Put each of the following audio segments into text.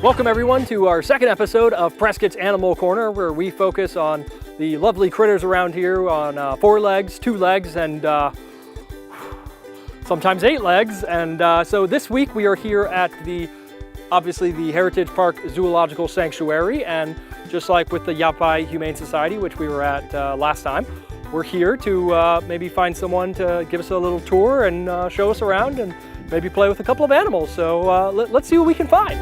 Welcome everyone to our second episode of Prescott's Animal Corner, where we focus on the lovely critters around here on 4 legs, 2 legs, and sometimes 8 legs. And so this week we are here at obviously the Heritage Park Zoological Sanctuary, and just like with the Yapai Humane Society, which we were at last time, we're here to maybe find someone to give us a little tour and show us around and maybe play with a couple of animals. So let's see what we can find.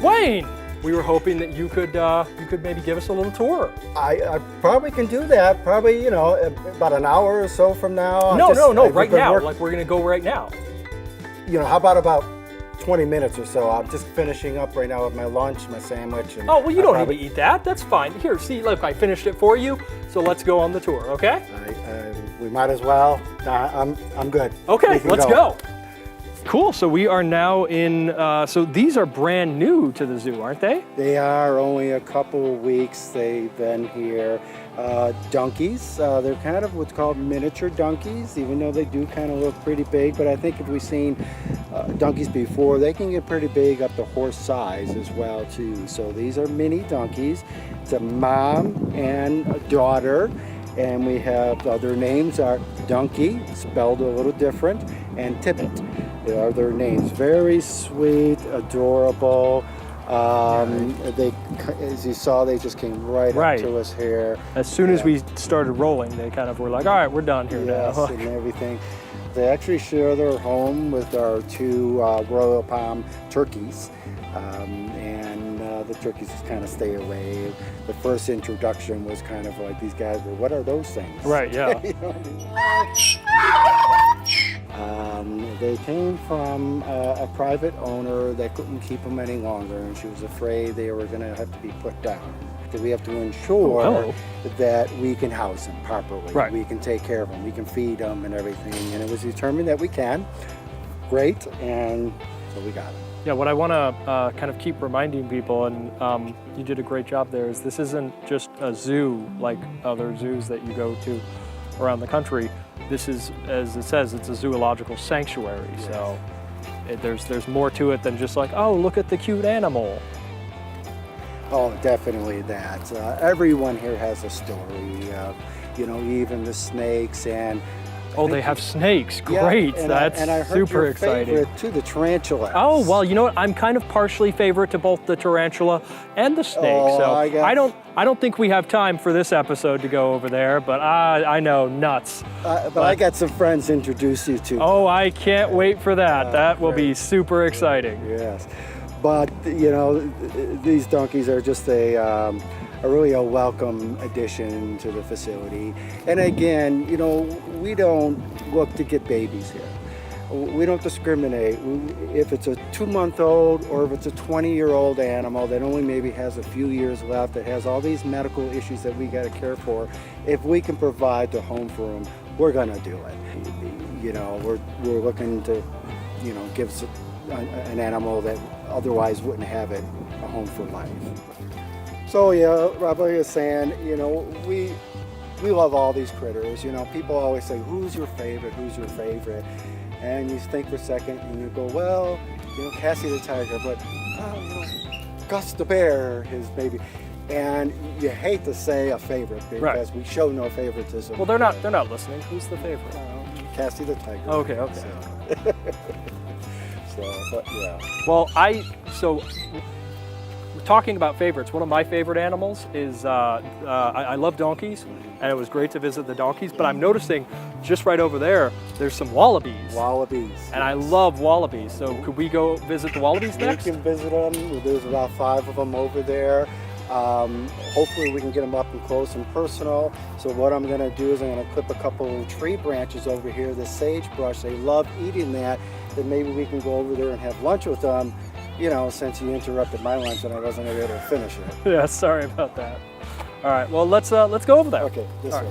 Wayne, we were hoping that you could maybe give us a little tour. I probably can do that. Probably, you know, about an hour or so from now. No, right now. Like we're gonna go right now. You know, how about 20 minutes or so? I'm just finishing up right now with my lunch, my sandwich. And oh, well, you don't need to eat that. That's fine. Here, see, look, I finished it for you. So let's go on the tour, okay? We might as well. I'm good. Okay, let's go. Cool. So we are now in. So these are brand new to the zoo, aren't they? They are only a couple of weeks. They've been here. Donkeys. They're kind of what's called miniature donkeys, even though they do kind of look pretty big. But I think if we've seen donkeys before, they can get pretty big up to horse size as well too. So these are mini donkeys. It's a mom and a daughter, and we have their names are Donkey, spelled a little different, and Tippet. They are their names. Very sweet, adorable. They, as you saw, they just came right up to us here. As soon as we started rolling, they kind of were like, all right, we're done here now. And everything. They actually share their home with our 2 Royal Palm turkeys. The turkeys just kind of stay away. The first introduction was kind of like, these guys were, what are those things? Right, yeah. You know what I mean? They came from a private owner that couldn't keep them any longer, and she was afraid they were going to have to be put down. We have to ensure that we can house them properly. Right. We can take care of them. We can feed them and everything. And it was determined that we can. Great. And so we got them. Yeah, what I want to kind of keep reminding people, and you did a great job there, is this isn't just a zoo like other zoos that you go to around the country. This is, as it says, it's a zoological sanctuary. Yes. So there's more to it than just like, oh, look at the cute animal. Oh, definitely that. Everyone here has a story, you know, even the snakes and... Oh, they have snakes. Great. Yeah, That's I heard super your exciting. Favorite too, the tarantula. Oh, well, you know what? I'm kind of partially favorite to both the tarantula and the snake. Oh, so I don't think we have time for this episode to go over there, but I know, nuts. But I got some friends to introduce you to. Oh, I can't wait for that. That will be super exciting. Yes. But, you know, these donkeys are just a really a welcome addition to the facility. And again, you know, we don't look to get babies here. We don't discriminate. If it's a 2-month-old or if it's a 20-year-old animal that only maybe has a few years left, that has all these medical issues that we got to care for, if we can provide the home for them, we're going to do it. You know, we're looking to, you know, give an animal that otherwise wouldn't have it a home for life. So yeah, Rob, like I was saying, you know, we love all these critters. You know, people always say, who's your favorite? Who's your favorite? And you think for a second and you go, well, you know, Cassie the tiger, but you know, Gus the bear, his baby. And you hate to say a favorite because we show no favoritism. Well, they're not listening. Who's the favorite? Cassie the tiger. Okay. But yeah. Well, talking about favorites, one of my favorite animals is, I love donkeys, and it was great to visit the donkeys, but I'm noticing just right over there, there's some wallabies. Wallabies. And I love wallabies, so could we go visit the wallabies next? We can visit them. There's about 5 of them over there. Hopefully we can get them up and close and personal. So what I'm going to do is I'm going to clip a couple of tree branches over here, the sagebrush. They love eating that. Then maybe we can go over there and have lunch with them. You know, since you interrupted my lunch and I wasn't able to finish it. Yeah, sorry about that. All right, well, let's go over there. Okay, this way.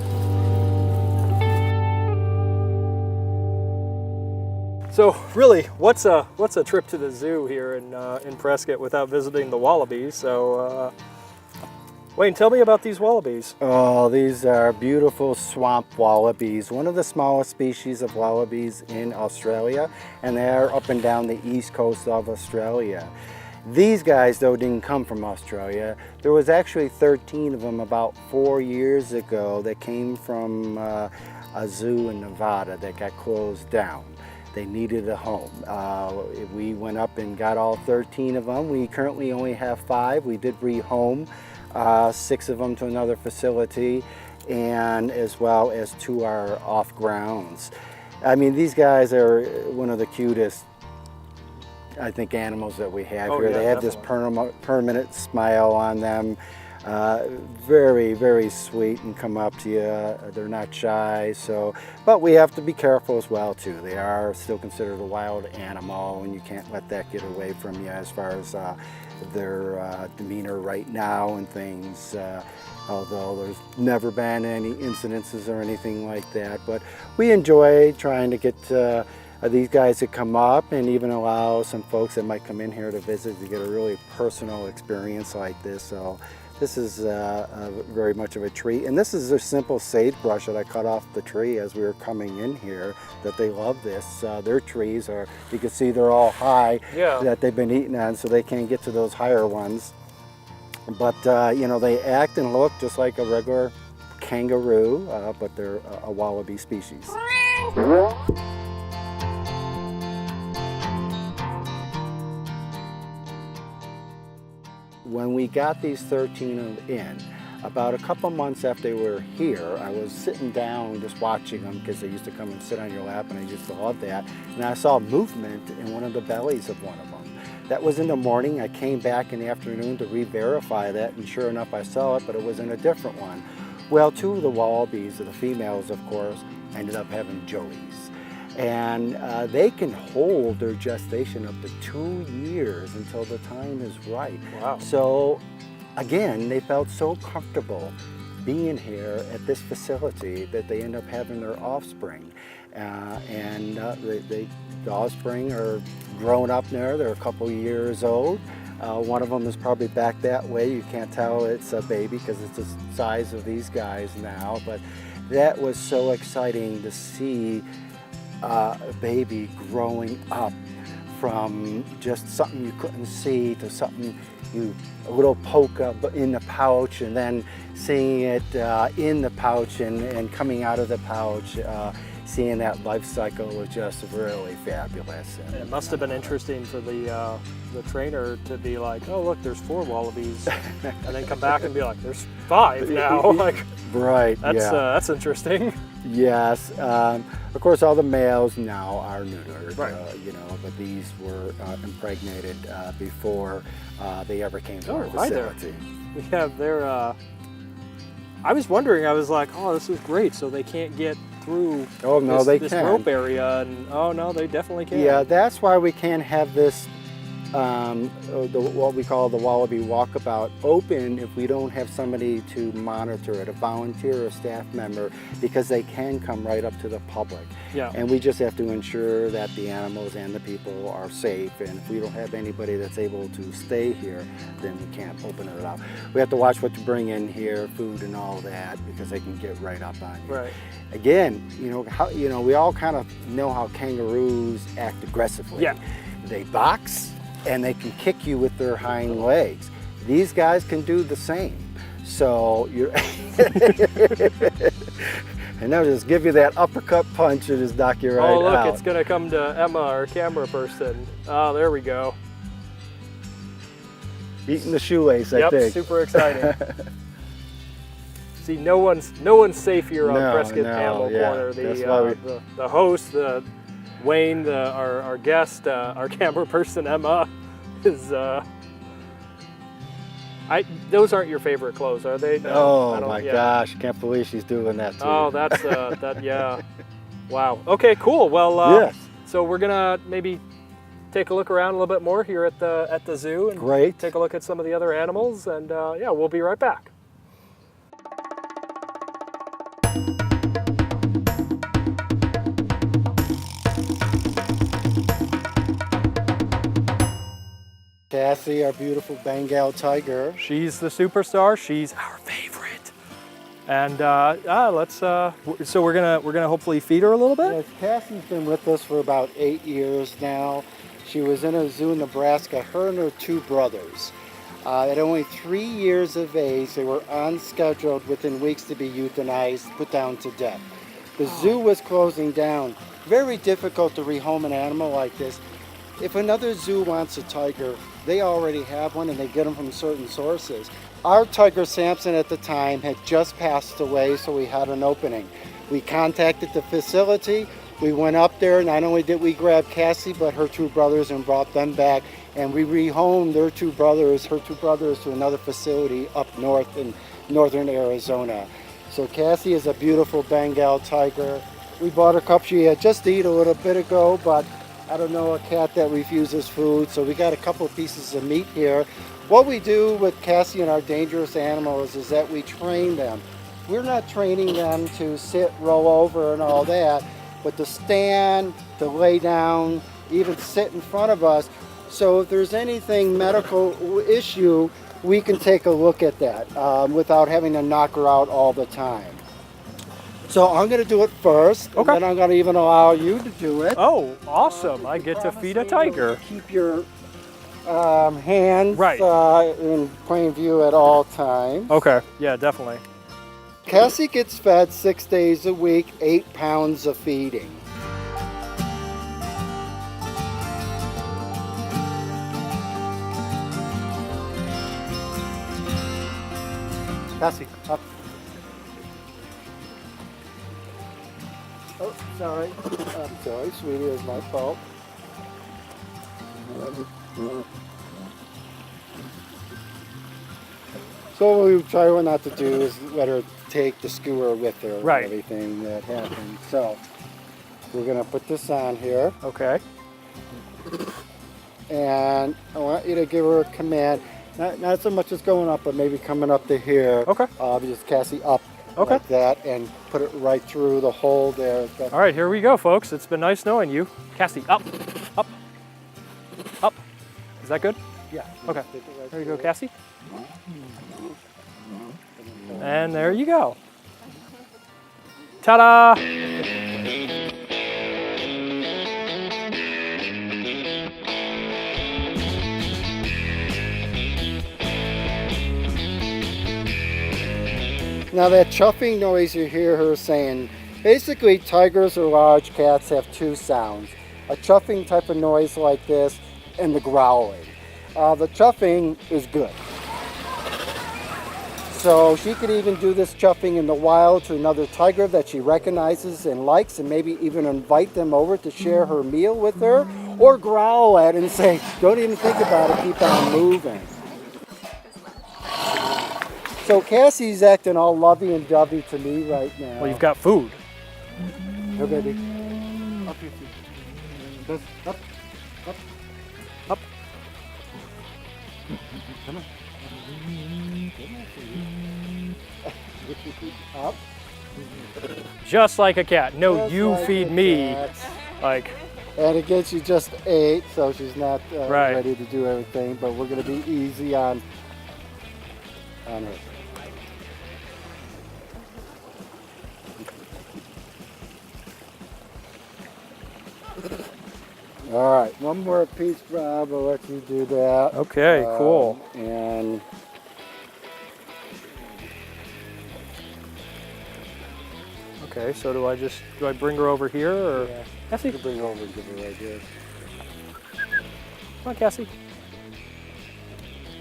So really, what's a trip to the zoo here in Prescott without visiting the wallabies? So Wayne, tell me about these wallabies. Oh, these are beautiful swamp wallabies, one of the smallest species of wallabies in Australia, and they're up and down the east coast of Australia. These guys, though, didn't come from Australia. There was actually 13 of them about 4 years ago that came from a zoo in Nevada that got closed down. They needed a home. We went up and got all 13 of them. We currently only have 5. We did rehome 6 of them to another facility, and as well as to our off grounds. I mean, these guys are one of the cutest, I think, animals that we have here. Yeah, they have definitely. this permanent smile on them. Very, very sweet and come up to you. They're not shy, but we have to be careful as well too. They are still considered a wild animal, and you can't let that get away from you as far as their demeanor right now and things. Although there's never been any incidences or anything like that, but we enjoy trying to get these guys to come up and even allow some folks that might come in here to visit to get a really personal experience like this. So this is very much of a treat. And this is a simple sagebrush that I cut off the tree as we were coming in here, that they love this. Their trees are, you can see they're all high, that they've been eating on, so they can't get to those higher ones. But you know, they act and look just like a regular kangaroo, but they're a wallaby species. When we got these 13 in, about a couple months after they were here, I was sitting down just watching them because they used to come and sit on your lap, and I used to love that. And I saw movement in one of the bellies of one of them. That was in the morning. I came back in the afternoon to re-verify that, and sure enough I saw it, but it was in a different one. Well, 2 of the wallabies, the females of course, ended up having joeys. And they can hold their gestation up to 2 years until the time is right. Wow. So again, they felt so comfortable being here at this facility that they end up having their offspring. The offspring are grown up there. They're a couple years old. One of them is probably back that way. You can't tell it's a baby because it's the size of these guys now. But that was so exciting to see a baby growing up from just something you couldn't see to something a little poke up in the pouch, and then seeing it in the pouch and coming out of the pouch. Seeing that life cycle was just really fabulous. And, it must have been interesting for the trainer to be like, oh look, there's 4 wallabies, and then come back and be like, there's 5 now. Like, right. That's interesting. Yes. Of course, all the males now are neutered. Right. You know, but these were impregnated before they ever came to our Hi there. facility. We have their. I was wondering. I was like, oh, this is great. So they can't get through. Oh no, they this can. rope area, and oh no, they definitely can. Yeah, that's why we can't have this. What we call the wallaby walkabout open if we don't have somebody to monitor it, a volunteer or a staff member, because they can come right up to the public. Yeah. And we just have to ensure that the animals and the people are safe, and if we don't have anybody that's able to stay here, then we can't open it up. We have to watch what you bring in here, food and all that, because they can get right up on you. Right. Again, we all kind of know how kangaroos act aggressively. Yeah. They box, and they can kick you with their hind legs. These guys can do the same. So you're and they'll just give you that uppercut punch and just knock you right out. Oh look, it's gonna come to Emma, our camera person. Oh, there we go. Eating the shoelace, I think. Yep, super exciting. See, no one's safe here on Prescott Animal Corner. The host, Wayne, our guest, our camera person Emma, is. Those aren't your favorite clothes, are they? No, oh my gosh! Can't believe she's doing that too. Oh, that's that. Yeah. Wow. Okay. Cool. Well. Yes. So we're gonna maybe take a look around a little bit more here at the zoo and take a look at some of the other animals, and yeah, we'll be right back. Cassie, our beautiful Bengal tiger. She's the superstar. She's our favorite. And so we're gonna hopefully feed her a little bit. Yes, Cassie's been with us for about 8 years now. She was in a zoo in Nebraska, her and her 2 brothers. At only 3 years of age, they were unscheduled within weeks to be euthanized, put down to death. The zoo was closing down. Very difficult to rehome an animal like this. If another zoo wants a tiger, they already have one and they get them from certain sources. Our tiger, Samson, at the time had just passed away, so we had an opening. We contacted the facility. We went up there. Not only did we grab Cassie, but her 2 brothers and brought them back. And we rehomed her 2 brothers to another facility up north in northern Arizona. So Cassie is a beautiful Bengal tiger. We bought her cup. She had just eaten a little bit ago, but I don't know, a cat that refuses food. So we got a couple pieces of meat here. What we do with Cassie and our dangerous animals is that we train them. We're not training them to sit, roll over and all that, but to stand, to lay down, even sit in front of us. So if there's anything medical issue, we can take a look at that without having to knock her out all the time. So I'm going to do it first, Okay. and then I'm going to even allow you to do it. Oh, awesome. I get to feed a tiger. Keep your hands Right. in plain view at all times. Okay, yeah, definitely. Cassie gets fed 6 days a week, 8 pounds of feeding. Cassie, up. Oh, sorry. I'm sorry, sweetie, it was my fault. So what we try not to do is let her take the skewer with her Right. and everything that happens. So we're gonna put this on here, Okay. and I want you to give her a command. Not so much as going up, but maybe coming up to here. Okay. Just Cassie up Okay. like that, and put it right through the hole there. All right, here we go, folks. It's been nice knowing you. Cassie, up, up, up. Is that good? Yeah. Okay. Stick it right There you go, through. Cassie. And there you go. Ta-da! Now that chuffing noise you hear her saying, basically tigers or large cats have 2 sounds. A chuffing type of noise like this and the growling. The chuffing is good. So she could even do this chuffing in the wild to another tiger that she recognizes and likes, and maybe even invite them over to share her meal with her, or growl at it and say, don't even think about it, keep on moving. So Cassie's acting all lovey and dovey to me right now. Well, you've got food. Here, baby. Up your feet. Up, up, up, Up. Come on. Up. Just like a cat. No, Just you like feed a me. cat. Like, And again, she just ate, so she's not Right. ready to do everything, but we're going to be easy on her. All right, one more piece, Rob. I'll let you do that. okay, cool. And Okay, so do I bring her over here, or? yeah, Cassie, you can bring her over and give her right here. come on, Cassie.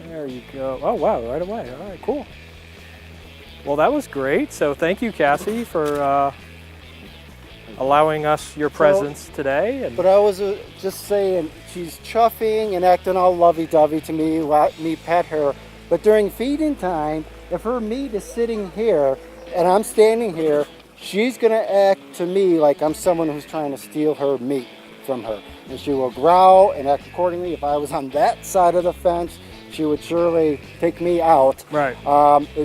There you go. Oh, wow, right away. All right, cool. Well, that was great. So thank you, Cassie, for allowing us your presence today. And But I was just saying, she's chuffing and acting all lovey-dovey to me, let me pet her. But during feeding time, if her meat is sitting here and I'm standing here, she's going to act to me like I'm someone who's trying to steal her meat from her. And she will growl and act accordingly. If I was on that side of the fence, she would surely take me out. Right.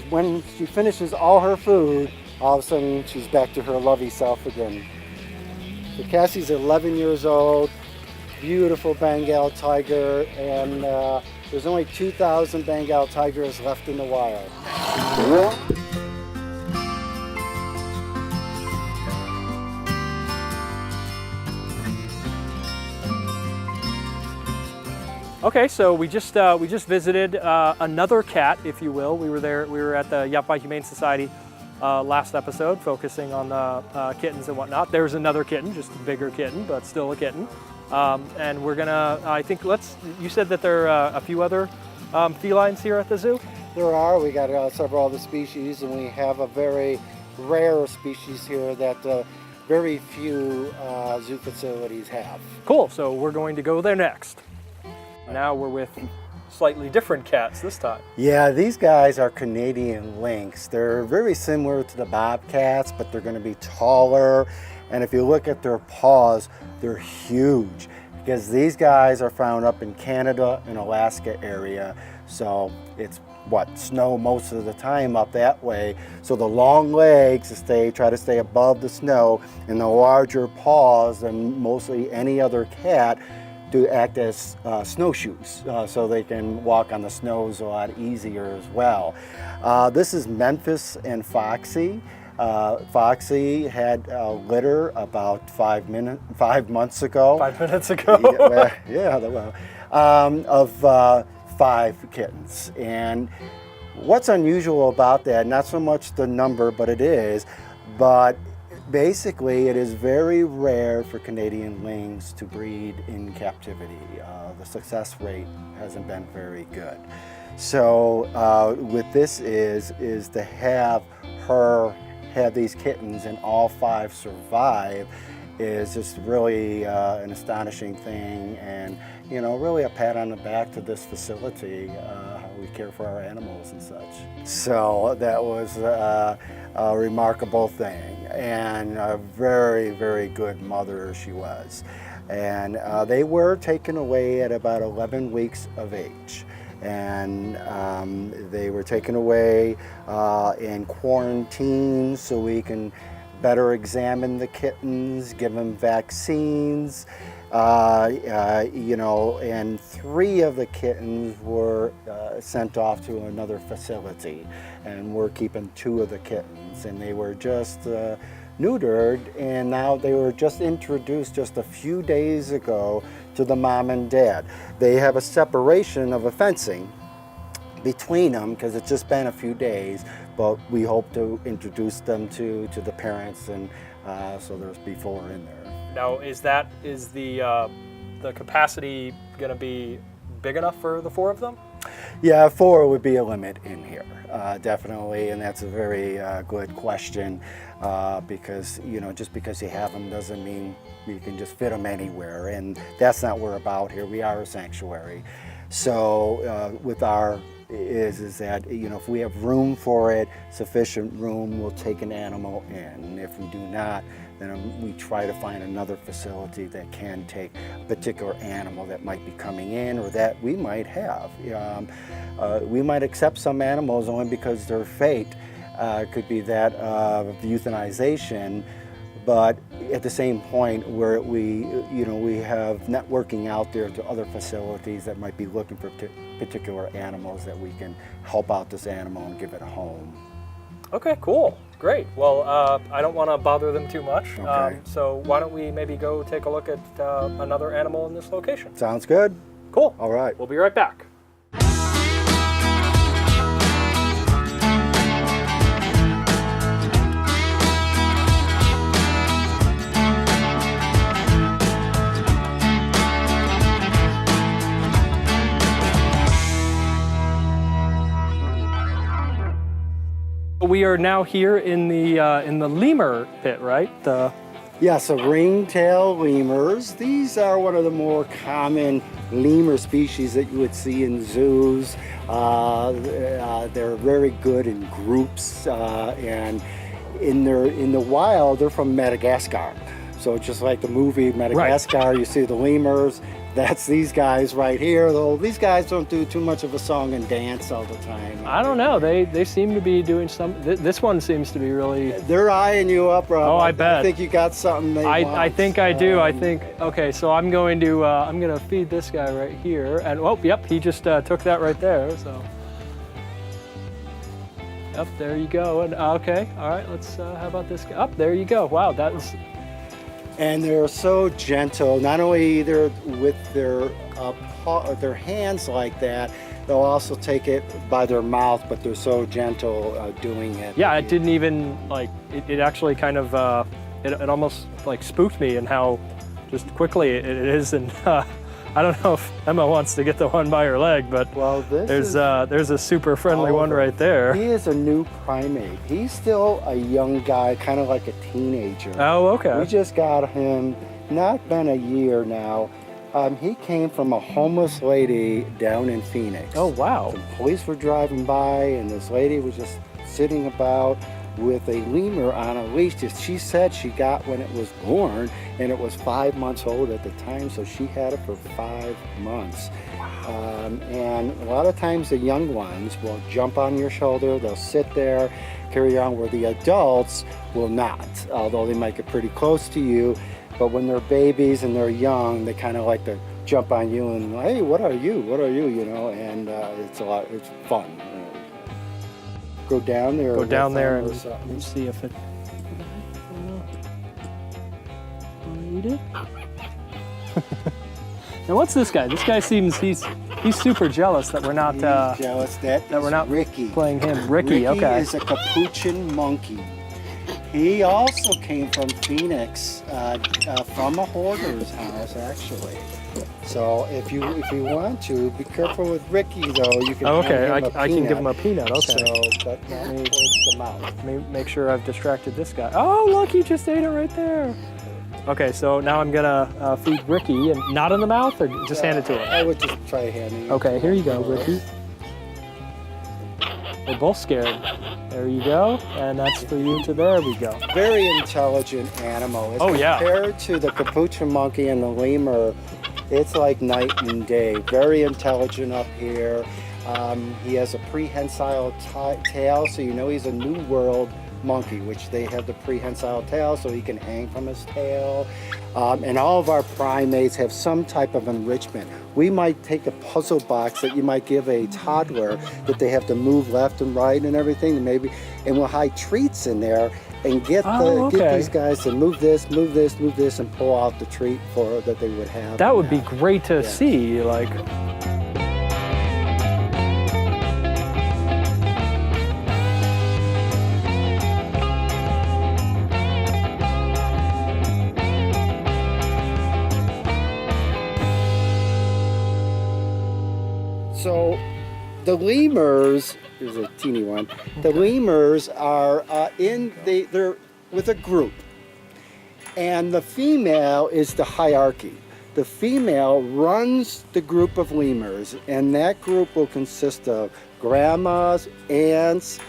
When she finishes all her food, all of a sudden she's back to her lovey self again. So Cassie's 11 years old, beautiful Bengal tiger, and There's only 2,000 Bangle tigers left in the wild. Okay, so we just visited another cat, if you will. We were at the Yapa Humane Society last episode, focusing on the kittens and whatnot. There's another kitten, just a bigger kitten, but still a kitten. And we're gonna, you said that there are a few other felines here at the zoo? There are. We got several other species, and we have a very rare species here that very few zoo facilities have. Cool, so we're going to go there next. Now we're with slightly different cats this time. Yeah, these guys are Canadian lynx. They're very similar to the bobcats, but they're going to be taller. And if you look at their paws, they're huge, because these guys are found up in Canada and Alaska area. So it's snow most of the time up that way. So the long legs try to stay above the snow, and the larger paws than mostly any other cat to act as snowshoes, so they can walk on the snows a lot easier as well. This is Memphis and Foxy. Foxy had a litter about 5 months ago. 5 minutes ago? Of 5 kittens. And what's unusual about that, not so much the number, but basically, it is very rare for Canadian lynx to breed in captivity. The success rate hasn't been very good. So with this is to have these kittens and all 5 survive is just really an astonishing thing, and really a pat on the back to this facility, how we care for our animals and such. So that was a remarkable thing, and a very, very good mother she was. And they were taken away at about 11 weeks of age. And they were taken away in quarantine so we can better examine the kittens, give them vaccines, and 3 of the kittens were sent off to another facility, and we're keeping 2 of the kittens, and they were just neutered, and now they were just introduced just a few days ago to the mom and dad. They have a separation of a fencing between them because it's just been a few days, but we hope to introduce them to the parents, and so there's before in there. Now, is the capacity going to be big enough for the 4 of them? Yeah, 4 would be a limit in here, definitely, and that's a very good question, because just because you have them doesn't mean you can just fit them anywhere, and that's not what we're about here. We are a sanctuary, so with our is that if we have room for it, sufficient room, we'll take an animal in. And if we do not, then we try to find another facility that can take a particular animal that might be coming in or that we might have. We might accept some animals only because their fate could be that of euthanization, but at the same point where we have networking out there to other facilities that might be looking for particular animals that we can help out this animal and give it a home. Okay, cool, great. Well, I don't want to bother them too much, Okay. so why don't we maybe go take a look at another animal in this location? Sounds good? Cool. All right. We'll be right back. We are now here in the lemur pit, right? Yeah, so ringtail lemurs. These are one of the more common lemur species that you would see in zoos. They're very good in groups, and in the wild, they're from Madagascar. So just like the movie Madagascar, right. You see the lemurs. That's these guys right here, though. These guys don't do too much of a song and dance all the time. I don't know. They seem to be doing some. This one seems to be really. They're eyeing you up, Rob. Oh, I bet. I think you got something they want. I think I do. I think. Okay, so I'm going to feed this guy right here, and oh, yep, he just took that right there. So. Yep, there you go. And okay, all right. Let's. How about this guy? Up there you go. Wow, that was. And they're so gentle. Not only either with their hands like that, they'll also take it by their mouth. But they're so gentle doing it. Yeah, it didn't even like. It actually kind of. It almost like spooked me and how just quickly it is. And I don't know if Emma wants to get the one by her leg, but well, there's a super friendly one right there. He is a new primate. He's still a young guy, kind of like a teenager. Oh, okay. We just got him, not been a year now. He came from a homeless lady down in Phoenix. Oh, wow. The police were driving by, and this lady was just sitting about with a lemur on a leash that she said she got when it was born, and it was 5 months old at the time, so she had it for 5 months. And a lot of times the young ones will jump on your shoulder, they'll sit there, carry on, where the adults will not, although they might get pretty close to you. But when they're babies and they're young, they kind of like to jump on you and, hey, what are you, you know, and it's fun. Go down there. Go down there and see if it. Eat it. Now what's this guy? This guy seems he's super jealous that we're not. Jealous that we're not Ricky. Playing him. Ricky, okay. Is a capuchin monkey. He also came from Phoenix, from a hoarder's house, actually. So if you want to, be careful with Ricky, though. You can. Oh, okay, hand him a I can peanut. give him a peanut. Okay. So, but not towards the mouth. Let me make sure I've distracted this guy. Oh, look, he just ate it right there. Okay, so now I'm gonna feed Ricky, and not in the mouth, or just hand it to him. I would just try handing it. Okay, here you go, Ricky. We're both scared. There you go, and that's for you to there we go. Very intelligent animal. Compared to the capuchin monkey and the lemur, it's like night and day. Very intelligent up here. He has a prehensile tail, so you know he's a New World monkey, which they have the prehensile tail, so he can hang from his tail. And all of our primates have some type of enrichment. We might take a puzzle box that you might give a toddler that they have to move left and right and everything, and we'll hide treats in there and get these guys to move this, and pull out the treat that they would have. That would be great to see, like. So the lemurs, there's a teeny one, the lemurs are they're with a group. And the female is the hierarchy. The female runs the group of lemurs, and that group will consist of grandmas, aunts,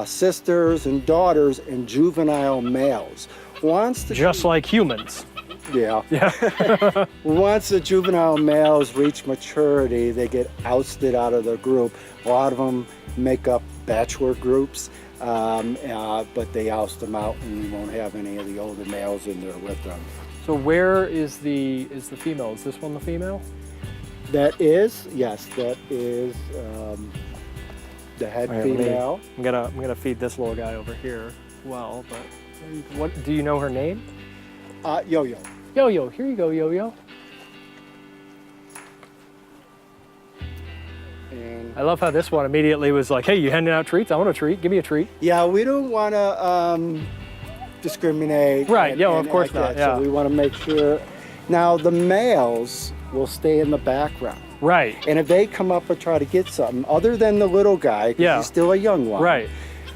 sisters, and daughters, and juvenile males. Just like humans. Yeah. Once the juvenile males reach maturity, they get ousted out of the group. A lot of them make up bachelor groups, but they oust them out, and you won't have any of the older males in there with them. So where is the female? Is this one the female? That is, yes, that is the head female. I'm gonna feed this little guy over here as well. But what do you know her name? Yo-Yo. Yo-Yo, here you go, Yo-Yo. And I love how this one immediately was like, hey, you handing out treats? I want a treat. Give me a treat. yeah, we don't want to discriminate. Right, of course not. That. So we want to make sure. Now, the males will stay in the background. Right. And if they come up and try to get something, other than the little guy, because he's still a young one. Right.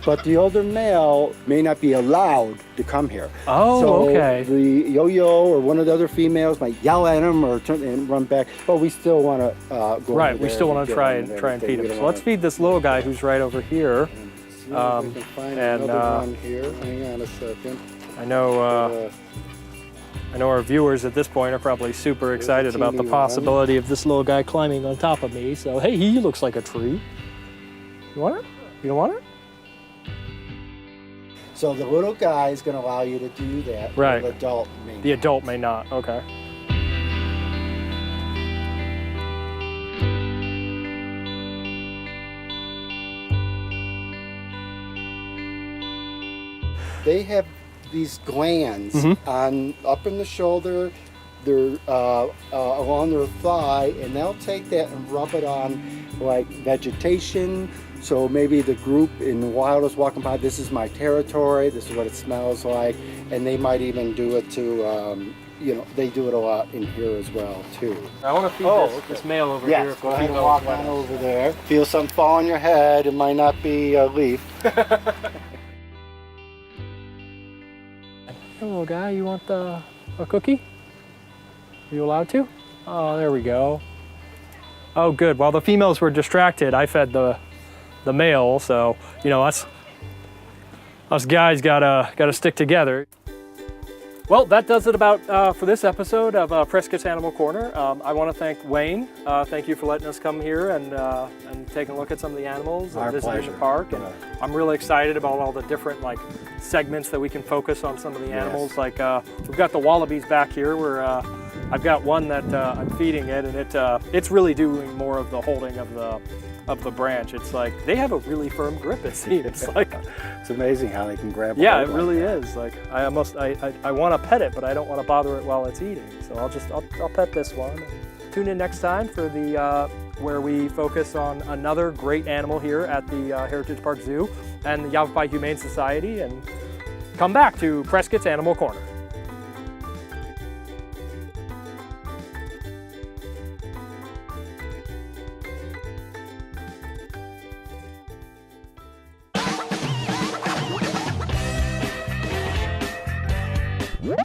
But the older male may not be allowed to come here. Oh, so okay. The yo-yo or one of the other females might yell at him or turn and run back, but we still want to go. Right, we still want to try and feed him. So let's feed this little guy who's right over here. We can find another one here. Hang on a second. I know. I know our viewers at this point are probably super excited about the teeny possibility of this little guy climbing on top of me. So, hey, he looks like a tree. You want it? You don't want it? So the little guy is going to allow you to do that. Right. The adult may The adult may not. Okay. They have these glands on up in the shoulder, they're along their thigh, and they'll take that and rub it on like vegetation. So maybe the group in the wild is walking by, this is my territory, this is what it smells like, and they might even do it to, you know, they do it a lot in here as well too. I want to feed this male over here. Yes, go ahead and walk on over there. Feel something fall on your head, it might not be a leaf. Hello, guy. You want a cookie? Are you allowed to? Oh, there we go. Oh, good. While the females were distracted, I fed the male. So, you know, us guys gotta stick together. Well, that does it about for this episode of Prescott's Animal Corner. I want to thank Wayne. Thank you for letting us come here and taking a look at some of the animals and visiting the park. And I'm really excited about all the different like segments that we can focus on some of the animals. Like we've got the Wallabies back here where I've got one that I'm feeding it, and it's really doing more of the holding of the branch. It's like they have a really firm grip, it seems. Like it's amazing how they can grab. Yeah, it really is. Like I want to pet it, but I don't want to bother it while it's eating. So I'll pet this one. Tune in next time for the where we focus on another great animal here at the Heritage Park Zoo and the Yavapai Humane Society, and come back to Prescott's Animal Corner. What?